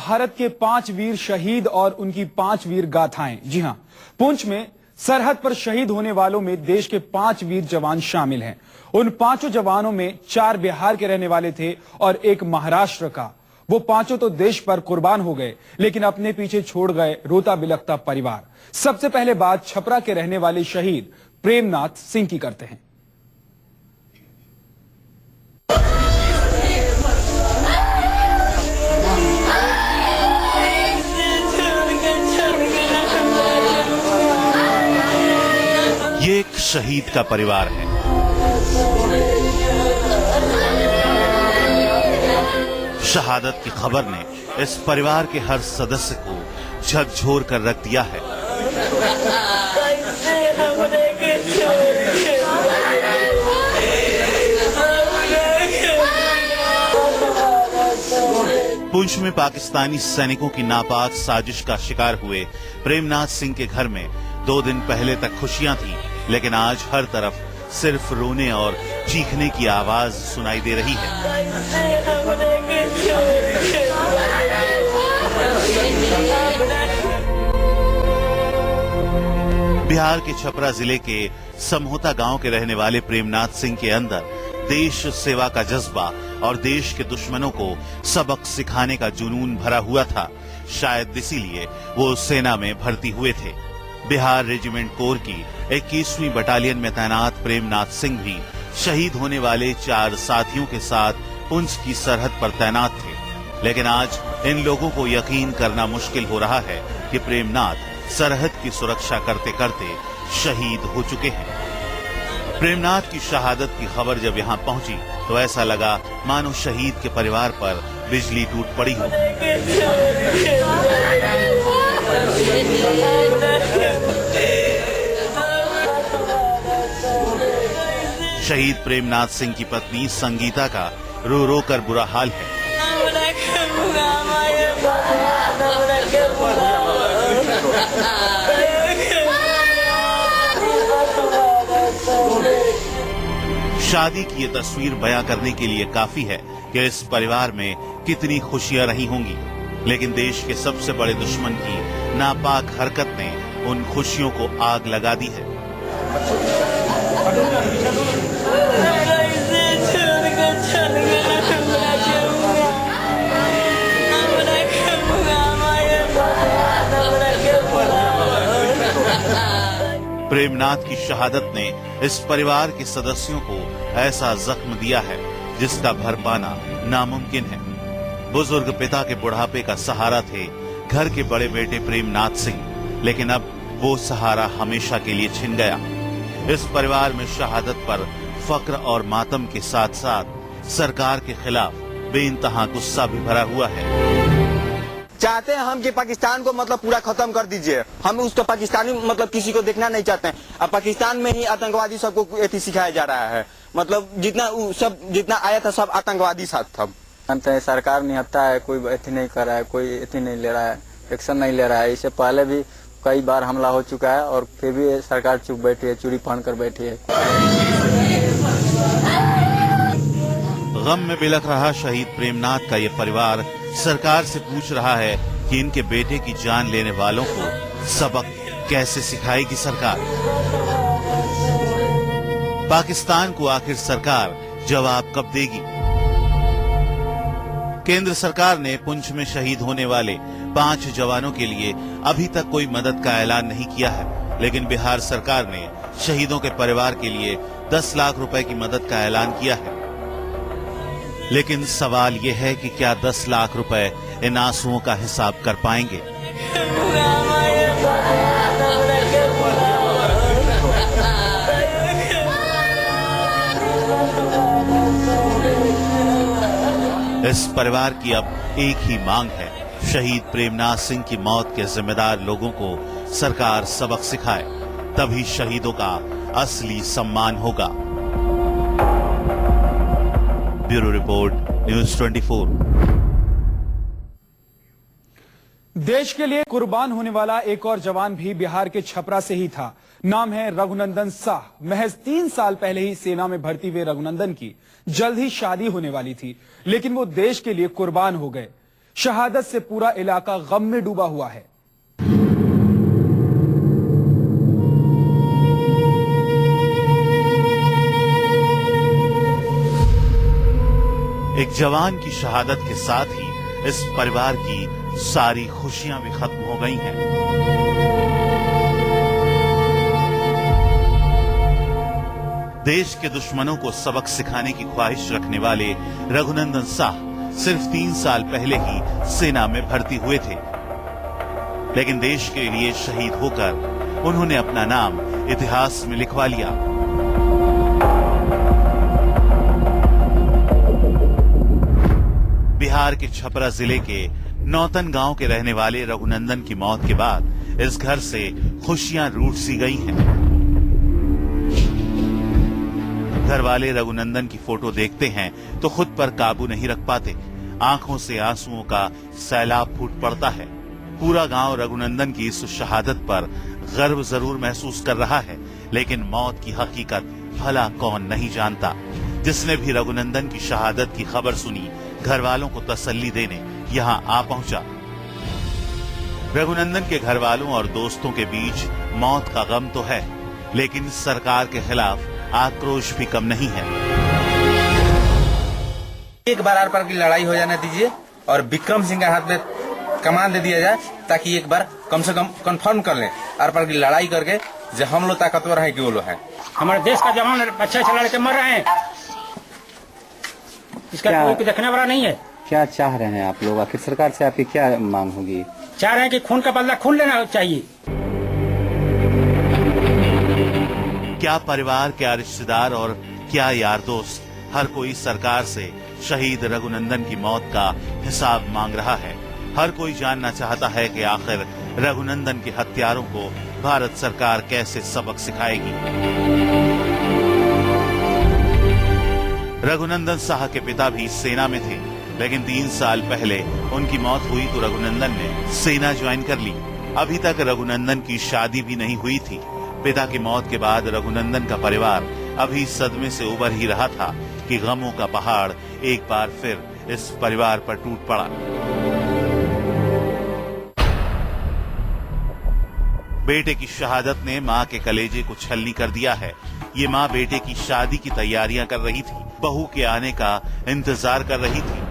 भारत के 5 वीर शहीद और उनकी 5 वीर गाथाएं। जी हां, पुंछ में सरहद पर शहीद होने वालों में देश के 5 वीर जवान शामिल हैं। उन 5 जवानों में 4 बिहार के रहने वाले थे और एक महाराष्ट्र का। वो 5 तो देश पर कुर्बान हो गए, लेकिन अपने पीछे छोड़ गए रोता बिलखता परिवार। सबसे पहले बात छपरा के रहने वाले शहीद प्रेमनाथ सिंह की करते हैं। ये एक शहीद का परिवार है। शहादत की खबर ने इस परिवार के हर सदस्य को झकझोर कर रख दिया है। पुंछ में पाकिस्तानी सैनिकों की नापाक साजिश का शिकार हुए प्रेमनाथ सिंह के घर में 2 दिन पहले तक खुशियां थी, लेकिन आज हर तरफ सिर्फ रोने और चीखने की आवाज सुनाई दे रही है। बिहार के छपरा जिले के समहोता गांव के रहने वाले प्रेमनाथ सिंह के अंदर देश सेवा का जज्बा और देश के दुश्मनों को सबक सिखाने का जुनून भरा हुआ था। शायद इसीलिए वो सेना में भर्ती हुए थे। बिहार रेजिमेंट कोर की 21वीं बटालियन में तैनात प्रेमनाथ सिंह भी शहीद होने वाले 4 साथियों के साथ पुंछ की सरहद पर तैनात थे। लेकिन आज इन लोगों को यकीन करना मुश्किल हो रहा है कि प्रेमनाथ सरहद की सुरक्षा करते करते शहीद हो चुके हैं। प्रेमनाथ की शहादत की खबर जब यहाँ पहुंची तो ऐसा लगा मानो शहीद के परिवार पर बिजली टूट पड़ी हो। शहीद प्रेमनाथ सिंह की पत्नी संगीता का रो रो कर बुरा हाल है। शादी की ये तस्वीर बयां करने के लिए काफी है कि इस परिवार में कितनी खुशियां रही होंगी, लेकिन देश के सबसे बड़े दुश्मन की नापाक हरकत ने उन खुशियों को आग लगा दी है। प्रेमनाथ की शहादत ने इस परिवार के सदस्यों को ऐसा जख्म दिया है जिसका भर पाना नामुमकिन है। बुजुर्ग पिता के बुढ़ापे का सहारा थे घर के बड़े बेटे प्रेमनाथ सिंह, लेकिन अब वो सहारा हमेशा के लिए छिन गया। इस परिवार में शहादत पर फक्र और मातम के साथ साथ सरकार के खिलाफ बेइंतहा गुस्सा भी भरा हुआ है। चाहते हैं हम कि पाकिस्तान को मतलब पूरा खत्म कर दीजिए। हम उसको पाकिस्तानी मतलब किसी को देखना नहीं चाहते हैं। अब पाकिस्तान में ही आतंकवादी सबको एथी सिखाया जा रहा है। मतलब जितना आया था सब आतंकवादी साथ था। जानते हैं सरकार निहत्ता है, कोई एथी नहीं कर रहा है, कोई एथी नहीं ले रहा है, एक्शन नहीं ले रहा है। इससे पहले भी कई बार हमला हो चुका है और फिर भी सरकार चुप बैठी है, चूड़ी फाड़ कर बैठी है। गम में बिलख रहा शहीद प्रेमनाथ का ये परिवार सरकार से पूछ रहा है कि इनके बेटे की जान लेने वालों को सबक कैसे सिखाएगी सरकार। पाकिस्तान को आखिर सरकार जवाब कब देगी? केंद्र सरकार ने पुंछ में शहीद होने वाले 5 जवानों के लिए अभी तक कोई मदद का ऐलान नहीं किया है, लेकिन बिहार सरकार ने शहीदों के परिवार के लिए 10 लाख रुपए की मदद का ऐलान किया है। लेकिन सवाल ये है कि क्या 10 लाख रुपए इन आंसुओं का हिसाब कर पाएंगे? इस परिवार की अब एक ही मांग है, शहीद प्रेमनाथ सिंह की मौत के जिम्मेदार लोगों को सरकार सबक सिखाए, तभी शहीदों का असली सम्मान होगा। Bureau report, news 24। देश के लिए कुर्बान होने वाला एक और जवान भी बिहार के छपरा से ही था। नाम है रघुनंदन साह। महज 3 साल पहले ही सेना में भर्ती हुए रघुनंदन की जल्द ही शादी होने वाली थी, लेकिन वो देश के लिए कुर्बान हो गए। शहादत से पूरा इलाका गम में डूबा हुआ है। एक जवान की शहादत के साथ ही इस परिवार की सारी खुशियां भी खत्म हो गई हैं। देश के दुश्मनों को सबक सिखाने की ख्वाहिश रखने वाले रघुनंदन साह सिर्फ 3 साल पहले ही सेना में भर्ती हुए थे, लेकिन देश के लिए शहीद होकर उन्होंने अपना नाम इतिहास में लिखवा लिया। बिहार के छपरा जिले के नौतन गांव के रहने वाले रघुनंदन की मौत के बाद इस घर से खुशियां रूठ सी गई हैं। घर वाले रघुनंदन की फोटो देखते हैं तो खुद पर काबू नहीं रख पाते। आंखों से आंसुओं का सैलाब फूट पड़ता है। पूरा गांव रघुनंदन की इस शहादत पर गर्व जरूर महसूस कर रहा है, लेकिन मौत की हकीकत भला कौन नहीं जानता। जिसने भी रघुनंदन की शहादत की खबर सुनी, घर वालों को तसल्ली देने यहाँ आ पहुंचा। रघुनंदन के घर वालों और दोस्तों के बीच मौत का गम तो है, लेकिन सरकार के खिलाफ आक्रोश भी कम नहीं है। एक बार आर पार की लड़ाई हो जाने दीजिए और विक्रम सिंह के हाथ में कमान दे दिया जाए, ताकि एक बार कम से कम कंफर्म कर लें आर पार की लड़ाई करके जो हम लोग ताकतवर है कि वो लोग है। हमारे देश का जवान अच्छा अच्छा लड़के मर रहे हैं, इसका कोई देखने वाला नहीं है। क्या चाह रहे हैं आप लोग? आखिर सरकार से आपकी क्या मांग होगी? चाह रहे हैं कि खून का बदला खून लेना चाहिए। क्या परिवार, क्या रिश्तेदार और क्या यार दोस्त, हर कोई सरकार से शहीद रघुनंदन की मौत का हिसाब मांग रहा है। हर कोई जानना चाहता है कि आखिर रघुनंदन के हत्यारों को भारत सरकार कैसे सबक सिखाएगी। रघुनंदन साह के पिता भी सेना में थे, लेकिन 3 साल पहले उनकी मौत हुई तो रघुनंदन ने सेना ज्वाइन कर ली। अभी तक रघुनंदन की शादी भी नहीं हुई थी। पिता की मौत के बाद रघुनंदन का परिवार अभी सदमे से उबर ही रहा था कि गमों का पहाड़ एक बार फिर इस परिवार पर टूट पड़ा। बेटे की शहादत ने मां के कलेजे को छलनी कर दिया है। ये मां बेटे की शादी की तैयारियां कर रही थी, बहू के आने का इंतजार कर रही थी,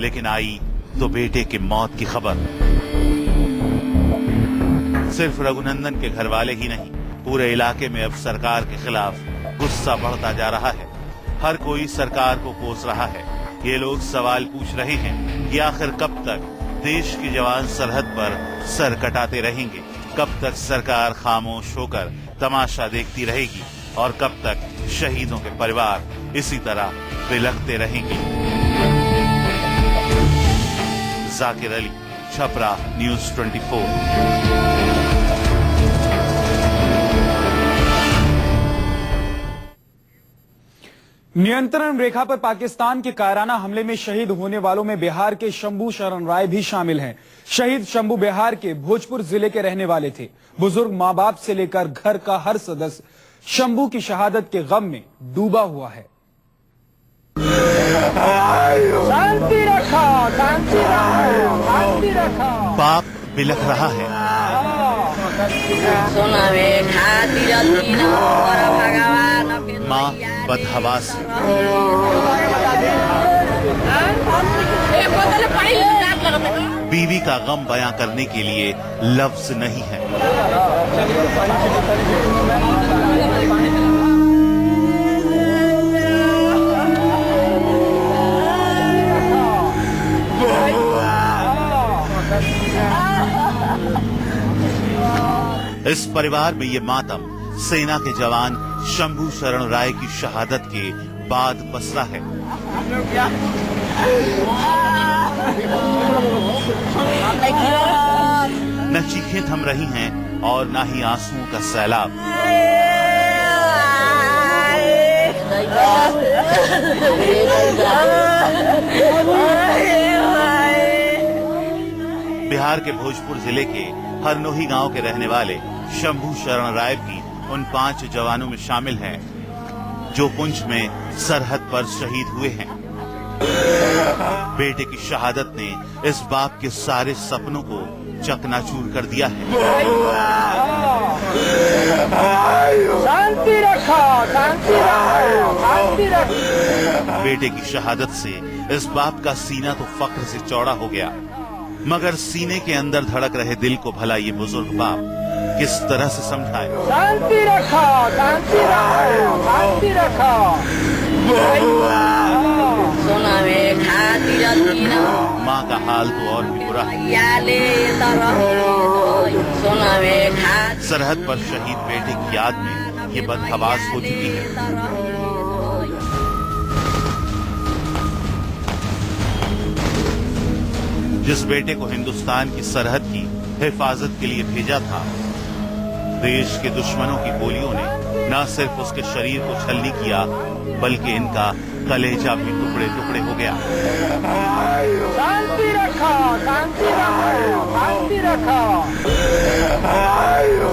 लेकिन आई तो बेटे की मौत की खबर। सिर्फ रघुनंदन के घर वाले ही नहीं, पूरे इलाके में अब सरकार के खिलाफ गुस्सा बढ़ता जा रहा है। हर कोई सरकार को कोस रहा है। ये लोग सवाल पूछ रहे हैं कि आखिर कब तक देश के जवान सरहद पर सर कटाते रहेंगे, कब तक सरकार खामोश होकर तमाशा देखती रहेगी और कब तक शहीदों के परिवार इसी तरह बिलखते रहेंगे। जाकिर अली, छपरा, न्यूज़ 24। नियंत्रण रेखा पर पाकिस्तान के कायराना हमले में शहीद होने वालों में बिहार के शंभू शरण राय भी शामिल हैं। शहीद शंभू बिहार के भोजपुर जिले के रहने वाले थे। बुजुर्ग माँ बाप से लेकर घर का हर सदस्य शंभू की शहादत के गम में डूबा हुआ है। शांति रखो, शांति रखो, शांति रखो। पाप बिलख रहा है। माँ बदहवास, बीवी का गम बयां करने के लिए लफ्ज नहीं है। इस परिवार में ये मातम सेना के जवान शंभू शरण राय की शहादत के बाद पसरा है। न चीखें थम रही हैं और न ही आंसुओं का सैलाब। बिहार के भोजपुर जिले के हरनोही गांव के रहने वाले शंभू शरण राय भी उन 5 जवानों में शामिल हैं जो पुंछ में सरहद पर शहीद हुए हैं। बेटे की शहादत ने इस बाप के सारे सपनों को चकनाचूर कर दिया है। शांति रखो, शांति रखो, शांति रखो। बेटे की शहादत से इस बाप का सीना तो फख्र से चौड़ा हो गया, मगर सीने के अंदर धड़क रहे दिल को भला ये बुजुर्ग बाप किस तरह से समझाए। शांति रखो, शांति रखो, शांति रखो। सोना में खाती रहती ना, माँ का हाल तो और भी बुरा है। याले सोना में खाती। सरहद पर शहीद बेटे की याद में ये बदहवास हो चुकी है। जिस बेटे को हिंदुस्तान की सरहद की हिफाजत के लिए भेजा था, देश के दुश्मनों की गोलियों ने न सिर्फ उसके शरीर को छलनी किया, बल्कि इनका कलेजा भी टुकड़े टुकड़े हो गया। शांति रखो, शांति रखो, शांति रखो।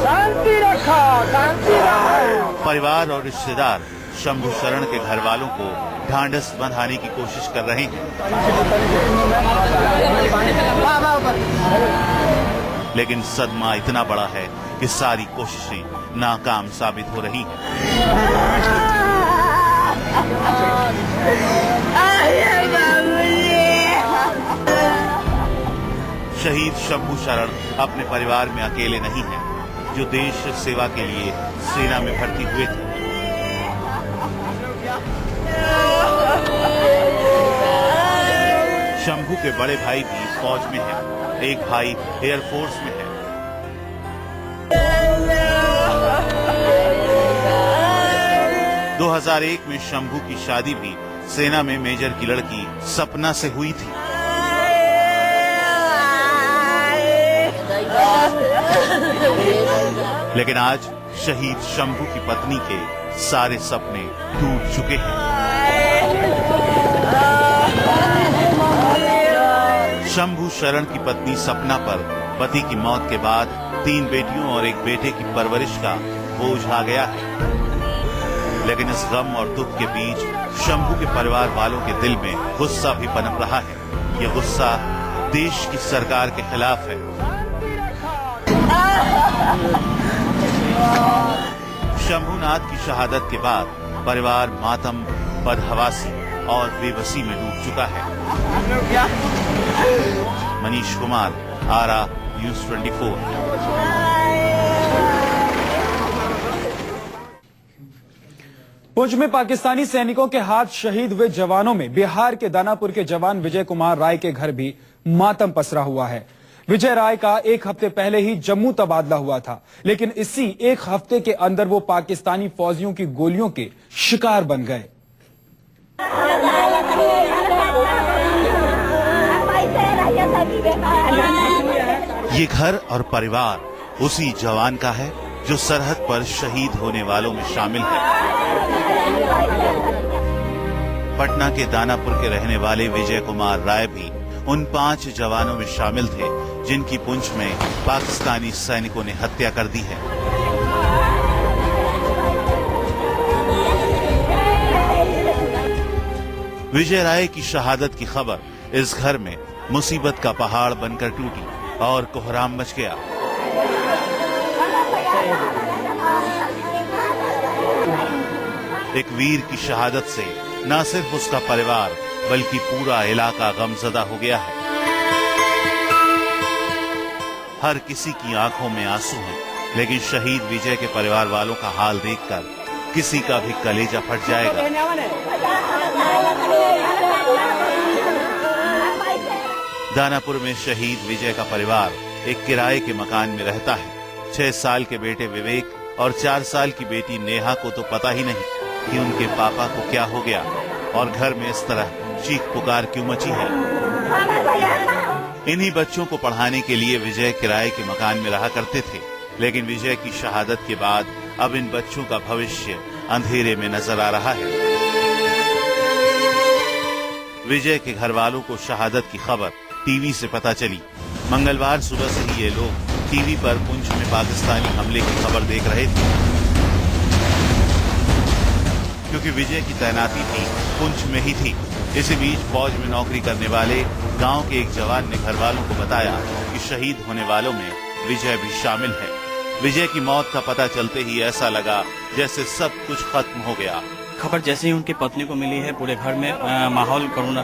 शांति रखो, शांति रखो। परिवार और रिश्तेदार शंभू शरण के घर वालों को ढांढस बंधाने की कोशिश कर रहे हैं, लेकिन सदमा इतना बड़ा है कि सारी कोशिशें नाकाम साबित हो रही हैं। शहीद शंभू शरण अपने परिवार में अकेले नहीं हैं, जो देश सेवा के लिए सेना में भर्ती हुए थे। शंभू के बड़े भाई भी फौज में हैं, एक भाई एयरफोर्स में है। – 2001 में शंभू की शादी भी सेना में मेजर की लड़की सपना से हुई थी। लेकिन आज शहीद शंभू की पत्नी के सारे सपने टूट चुके हैं। शंभू शरण की पत्नी सपना पर पति की मौत के बाद 3 बेटियों और एक बेटे की परवरिश का बोझ आ गया है। लेकिन इस गम और दुख के बीच शंभू के परिवार वालों के दिल में गुस्सा भी पनप रहा है। यह गुस्सा देश की सरकार के खिलाफ है। शंभूनाथ की शहादत के बाद परिवार मातम, बदहवासी और बेबसी में डूब चुका है। मनीष कुमार, आरा, न्यूज़ 24। पुंछ में पाकिस्तानी सैनिकों के हाथ शहीद हुए जवानों में बिहार के दानापुर के जवान विजय कुमार राय के घर भी मातम पसरा हुआ है। विजय राय का 1 हफ्ते पहले ही जम्मू तबादला हुआ था, लेकिन इसी 1 हफ्ते के अंदर वो पाकिस्तानी फौजियों की गोलियों के शिकार बन गए। ये घर और परिवार उसी जवान का है जो सरहद पर शहीद होने वालों में शामिल है। पटना के दानापुर के रहने वाले विजय कुमार राय भी उन 5 जवानों में शामिल थे जिनकी पुंछ में पाकिस्तानी सैनिकों ने हत्या कर दी है। विजय राय की शहादत की खबर इस घर में मुसीबत का पहाड़ बनकर टूटी और कोहराम मच गया। एक वीर की शहादत से न सिर्फ उसका परिवार बल्कि पूरा इलाका गमजदा हो गया है। हर किसी की आंखों में आंसू हैं, लेकिन शहीद विजय के परिवार वालों का हाल देखकर किसी का भी कलेजा फट जाएगा। दानापुर में शहीद विजय का परिवार एक किराए के मकान में रहता है। 6 साल के बेटे विवेक और 4 साल की बेटी नेहा को तो पता ही नहीं कि उनके पापा को क्या हो गया और घर में इस तरह चीख पुकार क्यों मची है। इन्हीं बच्चों को पढ़ाने के लिए विजय किराए के मकान में रहा करते थे, लेकिन विजय की शहादत के बाद अब इन बच्चों का भविष्य अंधेरे में नजर आ रहा है। विजय के घर वालों को शहादत की खबर टीवी से पता चली। मंगलवार सुबह से ही ये लोग टीवी पर पुंछ में पाकिस्तानी हमले की खबर देख रहे थे, क्योंकि विजय की तैनाती भी पुंछ में ही थी। इसी बीच फौज में नौकरी करने वाले गांव के एक जवान ने घर वालों को बताया कि शहीद होने वालों में विजय भी शामिल है। विजय की मौत का पता चलते ही ऐसा लगा जैसे सब कुछ खत्म हो गया। खबर जैसे ही उनकी पत्नी को मिली है, पूरे घर में माहौल करुणा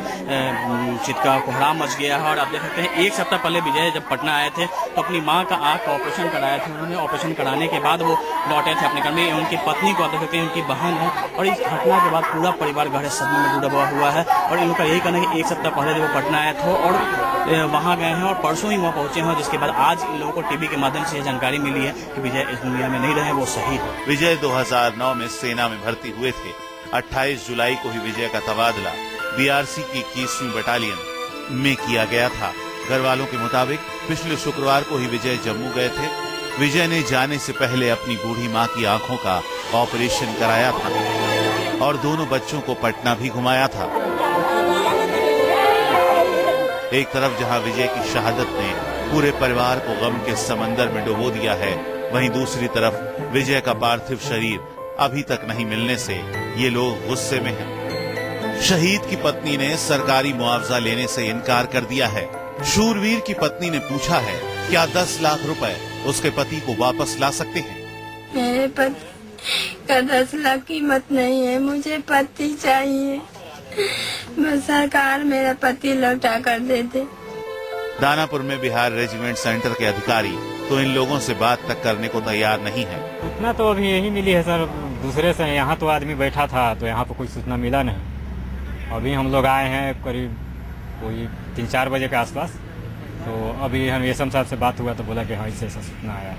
चित्का कोहराम मच गया है। और आप देख सकते हैं, एक सप्ताह पहले विजय जब पटना आए थे तो अपनी मां का आंख का ऑपरेशन कराया था। उन्होंने ऑपरेशन कराने के बाद वो लौटे थे अपने घर में। उनकी पत्नी को आप देख सकते हैं, उनकी बहन है, और इस घटना के बाद पूरा परिवार गहरे सदमे में डूबा हुआ है। और इनका यही कहना है कि एक सप्ताह पहले जब वो पटना आए थे और वहाँ गए हैं और परसों ही वहाँ पहुंचे हैं, जिसके बाद आज इन लोगों को टीवी के माध्यम से जानकारी मिली है कि विजय इस दुनिया में नहीं रहे, वो शहीद है। विजय 2009 में सेना में भर्ती हुए थे। 28 जुलाई को ही विजय का तबादला बीआरसी की 21वीं बटालियन में किया गया था। घर वालों के मुताबिक पिछले शुक्रवार को ही विजय जम्मू गए थे। विजय ने जाने से पहले अपनी बूढ़ी मां की आंखों का ऑपरेशन कराया था और दोनों बच्चों को पटना भी घुमाया था। एक तरफ जहां विजय की शहादत ने पूरे परिवार को गम के समंदर में डुबो दिया है, वहीं दूसरी तरफ विजय का पार्थिव शरीर अभी तक नहीं मिलने से ये लोग गुस्से में हैं। शहीद की पत्नी ने सरकारी मुआवजा लेने से इनकार कर दिया है। शूरवीर की पत्नी ने पूछा है, क्या 10 लाख रुपए उसके पति को वापस ला सकते हैं? मेरे पति का 10 लाख कीमत नहीं है, मुझे पति चाहिए। बस सरकार मेरा पति लौटा कर दे दे। दानापुर में बिहार रेजिमेंट सेंटर के अधिकारी तो इन लोगों से बात तक करने को तैयार नहीं है। सूचना तो अभी यही मिली है सर, दूसरे से। यहाँ तो आदमी बैठा था तो यहाँ पर कोई सूचना मिला नहीं। अभी हम लोग आए हैं करीब कोई 3-4 बजे के आसपास। तो अभी हम एसएम साहब से बात हुआ तो बोला कि हाँ इससे सूचना आया है,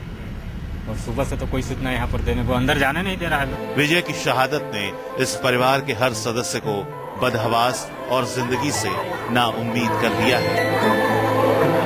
और सुबह से तो कोई सूचना यहाँ पर देने को अंदर जाने नहीं दे रहा है। विजय की शहादत ने इस परिवार के हर सदस्य को बदहवास और जिंदगी से नाउम्मीद कर दिया है।